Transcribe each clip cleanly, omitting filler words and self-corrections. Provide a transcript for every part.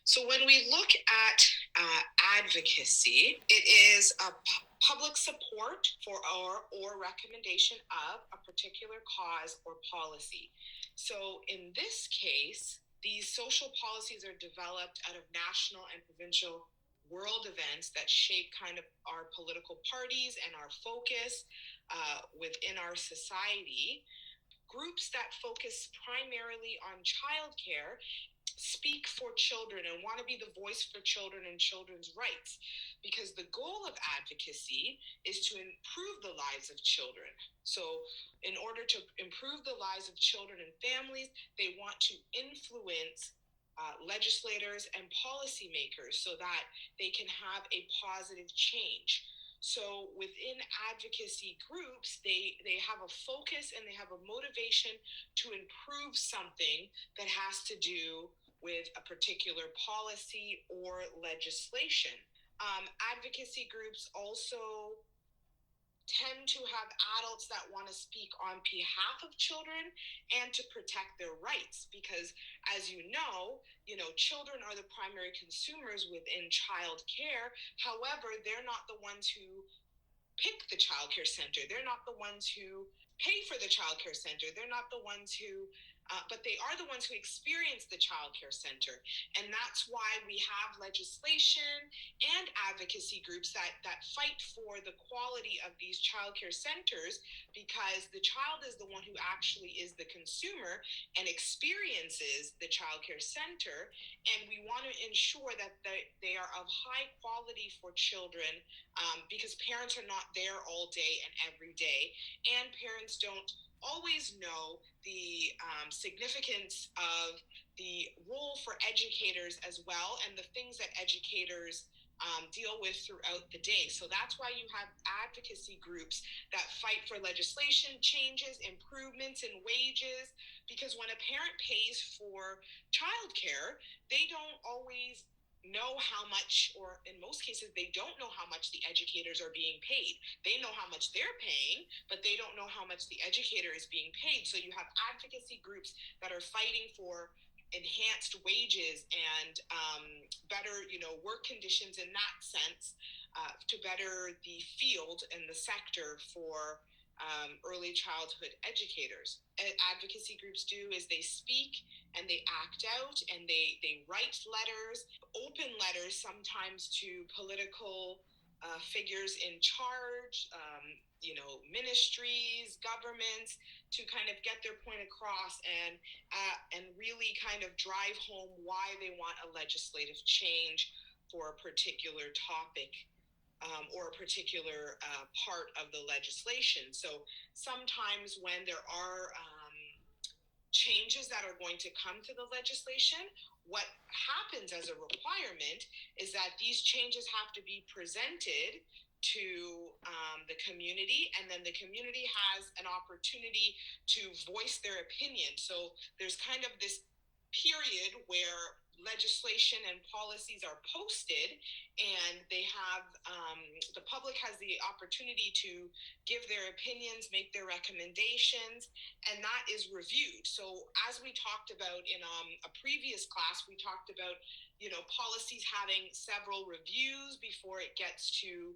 So when we look at advocacy, it is a public support for or recommendation of a particular cause or policy. So in this case, these social policies are developed out of national and provincial world events that shape kind of our political parties and our focus within our society. Groups that focus primarily on childcare speak for children and want to be the voice for children and children's rights, because the goal of advocacy is to improve the lives of children. So in order to improve the lives of children and families, they want to influence legislators and policymakers so that they can have a positive change. So within advocacy groups, they have a focus and they have a motivation to improve something that has to do with a particular policy or legislation. Advocacy groups also tend to have adults that want to speak on behalf of children and to protect their rights, because as you know children are the primary consumers within child care. However, they're not the ones who pick the child care center. They're not the ones who pay for the child care center. They're not the ones who, but they are the ones who experience the child care center. And that's why we have legislation and advocacy groups that fight for the quality of these child care centers, because the child is the one who actually is the consumer and experiences the child care center. And we want to ensure that they are of high quality for children, because parents are not there all day and every day, and parents don't always know the significance of the role for educators as well, and the things that educators deal with throughout the day. So that's why you have advocacy groups that fight for legislation changes, improvements in wages, because when a parent pays for childcare, they don't always know how much, or in most cases, they don't know how much the educators are being paid. They know how much they're paying, but they don't know how much the educator is being paid. So you have advocacy groups that are fighting for enhanced wages and better, work conditions in that sense, to better the field and the sector for early childhood educators. Advocacy groups do is they speak and they act out, and they write letters, open letters, sometimes to political figures in charge, ministries, governments, to kind of get their point across and really kind of drive home why they want a legislative change for a particular topic, or a particular part of the legislation. So sometimes when there are changes that are going to come to the legislation, what happens as a requirement is that these changes have to be presented to the community, and then the community has an opportunity to voice their opinion. So there's kind of this period where legislation and policies are posted, and they have the public has the opportunity to give their opinions, make their recommendations, and that is reviewed. So as we talked about in a previous class, we talked about policies having several reviews before it gets to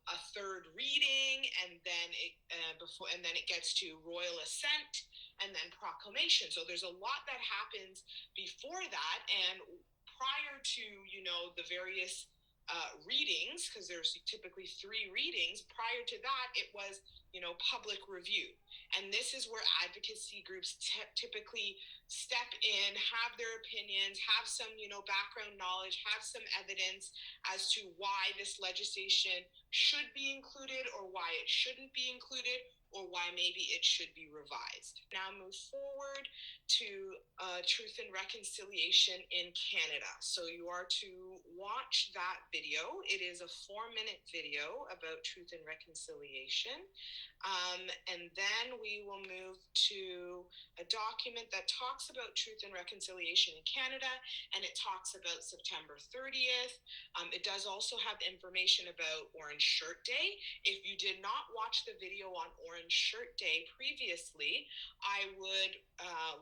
a third reading, and then it gets to royal assent, and then proclamation. So there's a lot that happens before that, and prior to the various readings, because there's typically 3 readings. Prior to that, it was public review, and this is where advocacy groups typically step in, have their opinions, have some background knowledge, have some evidence as to why this legislation should be included or why it shouldn't be included, or why maybe it should be revised. Now move forward to Truth and Reconciliation in Canada. So you are to watch that video. It is a 4-minute video about Truth and Reconciliation. And then we will move to a document that talks about Truth and Reconciliation in Canada, and it talks about September 30th. It does also have information about Orange Shirt Day. If you did not watch the video on Orange Orange Shirt Day previously, I would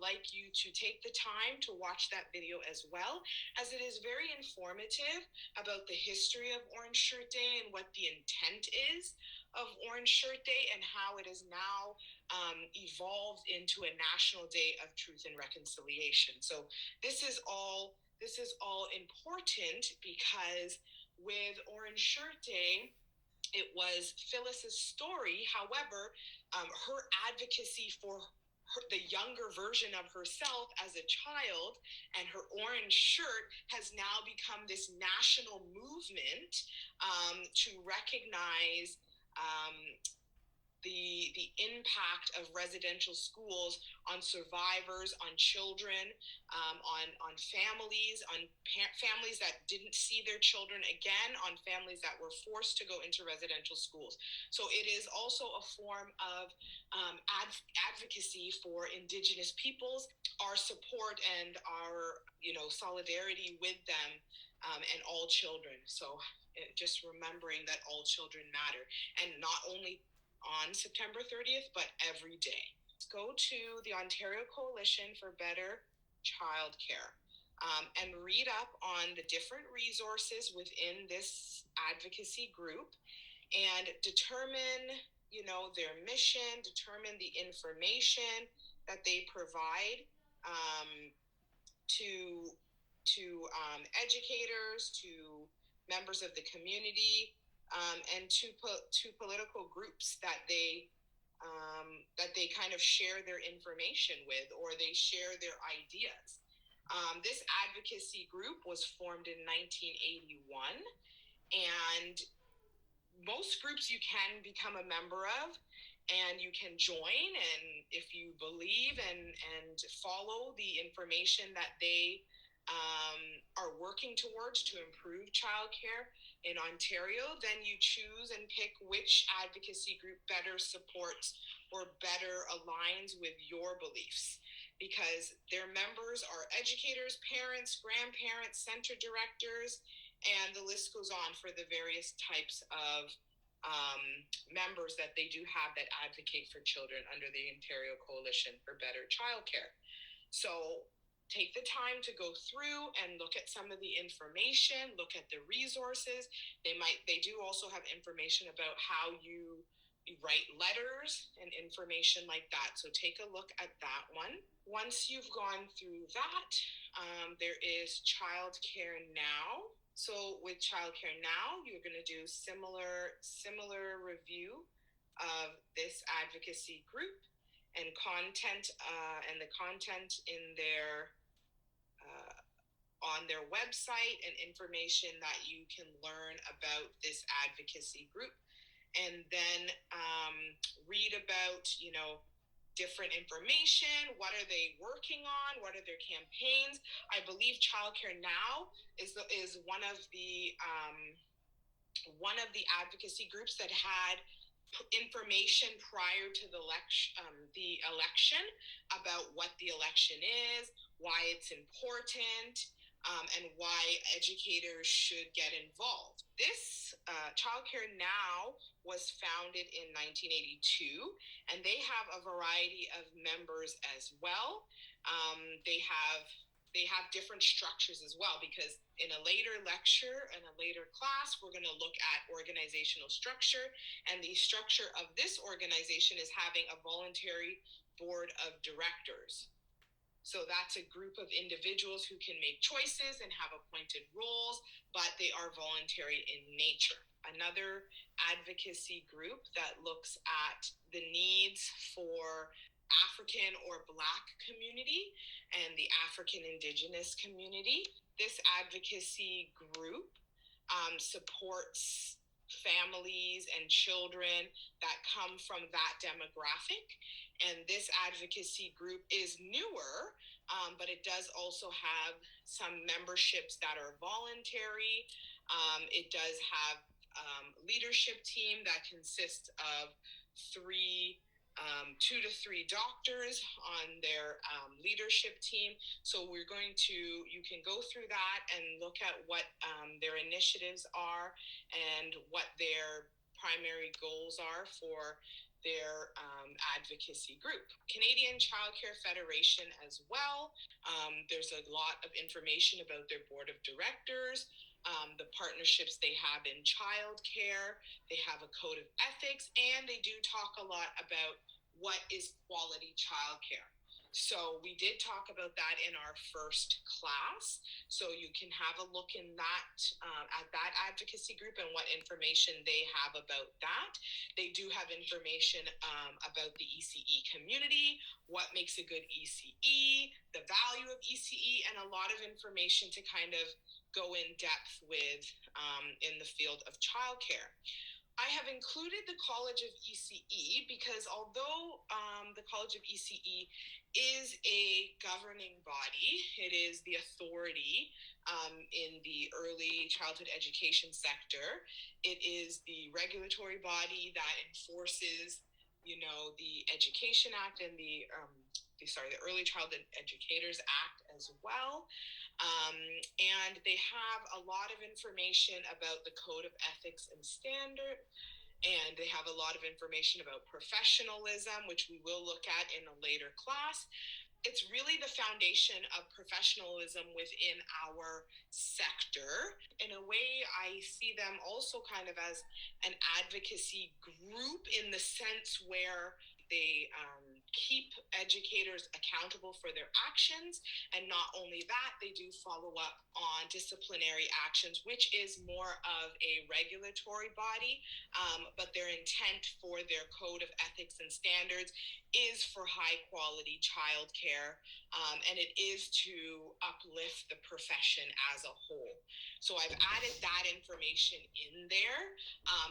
like you to take the time to watch that video as well, as it is very informative about the history of Orange Shirt Day and what the intent is of Orange Shirt Day and how it has now evolved into a National Day of Truth and Reconciliation. So this is all important because with Orange Shirt Day, it was Phyllis's story. However, her advocacy for the younger version of herself as a child and her orange shirt has now become this national movement to recognize the impact of residential schools on survivors, on children, on families, on families that didn't see their children again, on families that were forced to go into residential schools. So it is also a form of advocacy for Indigenous peoples, our support and our solidarity with them and all children. So just remembering that all children matter, and not only on September 30th, but every day. Let's go to the Ontario Coalition for Better Childcare and read up on the different resources within this advocacy group and determine, their mission, determine the information that they provide to educators, to members of the community, and to political groups that they kind of share their information with, or they share their ideas. This advocacy group was formed in 1981, and most groups you can become a member of, and you can join, and if you believe and follow the information that they are working towards to improve childcare in Ontario, then you choose and pick which advocacy group better supports or better aligns with your beliefs, because their members are educators, parents, grandparents, center directors, and the list goes on for the various types of members that they do have that advocate for children under the Ontario Coalition for Better Childcare. So take the time to go through and look at some of the information, look at the resources. They do also have information about how you write letters and information like that. So take a look at that one. Once you've gone through that, there is Childcare Now. So with Childcare Now, you're going to do similar review of this advocacy group and content, and the content in their on their website, and information that you can learn about this advocacy group, and then read about different information. What are they working on? What are their campaigns? I believe Childcare Now is one of the advocacy groups that had information prior to the election about what the election is, why it's important, and why educators should get involved. This Childcare Now was founded in 1982, and they have a variety of members as well. They have different structures as well, because in a later lecture and a later class, we're going to look at organizational structure, and the structure of this organization is having a voluntary board of directors. So that's a group of individuals who can make choices and have appointed roles, but they are voluntary in nature. Another advocacy group that looks at the needs for African or Black community and the African Indigenous community. This advocacy group supports families and children that come from that demographic. And this advocacy group is newer, but it does also have some memberships that are voluntary. It does have leadership team that consists of 2 to 3 doctors on their leadership team. So you can go through that and look at what their initiatives are and what their primary goals are for their advocacy group. Canadian Child Care Federation as well. There's a lot of information about their board of directors, the partnerships they have in childcare. They have a code of ethics, and they do talk a lot about what is quality childcare. So we did talk about that in our first class. So you can have a look in that at that advocacy group and what information they have about that. They do have information about the ECE community, what makes a good ECE, the value of ECE, and a lot of information to kind of go in depth with in the field of childcare. I have included the College of ECE because although the College of ECE is a governing body, it is the authority in the early childhood education sector. It is the regulatory body that enforces, the Education Act and the Early Childhood Educators Act as well. And they have a lot of information about the code of ethics and standard, and they have a lot of information about professionalism, which we will look at in a later class. It's really the foundation of professionalism within our sector. In a way, I see them also kind of as an advocacy group in the sense where they keep educators accountable for their actions. And not only that, they do follow up on disciplinary actions, which is more of a regulatory body. But their intent for their code of ethics and standards is for high quality childcare, and it is to uplift the profession as a whole. So I've added that information in there.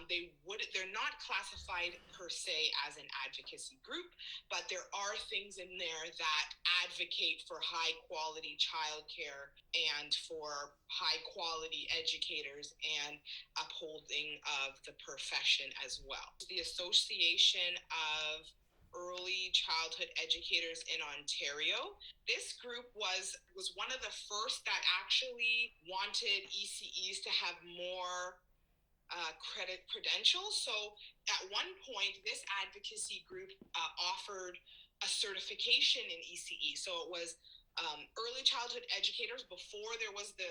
They're not classified per se as an advocacy group, but there are things in there that advocate for high quality childcare and for high quality educators and upholding of the profession as well. The Association of Early Childhood Educators in Ontario. This group was one of the first that actually wanted ECEs to have more credentials. So at one point, this advocacy group offered a certification in ECE. So it was early childhood educators before there was the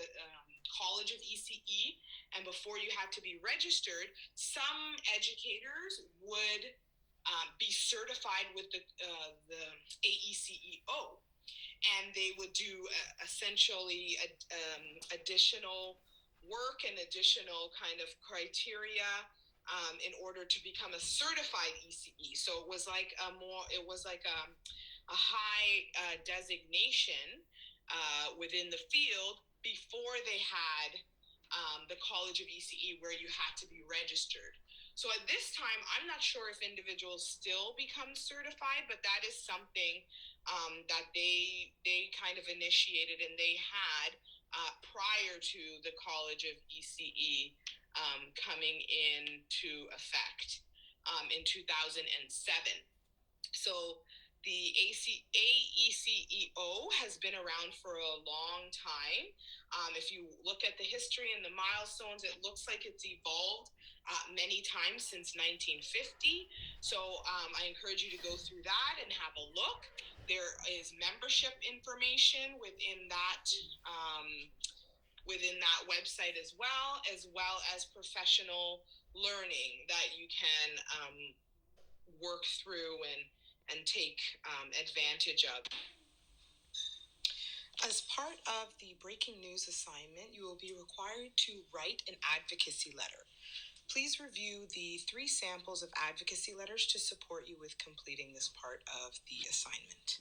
College of ECE, and before you had to be registered. Some educators would be certified with the AECEO, and they would do essentially additional work and additional kind of criteria in order to become a certified ECE. So it was like a high designation within the field before they had the College of ECE, where you had to be registered. So at this time, I'm not sure if individuals still become certified, but that is something that they kind of initiated and they had prior to the College of ECE coming into effect in 2007. So the AECEO has been around for a long time. If you look at the history and the milestones, it looks like it's evolved many times since 1950. So I encourage you to go through that and have a look. There is membership information within that website as well as professional learning that you can work through and take advantage of. As part of the breaking news assignment, you will be required to write an advocacy letter. Please review the 3 samples of advocacy letters to support you with completing this part of the assignment.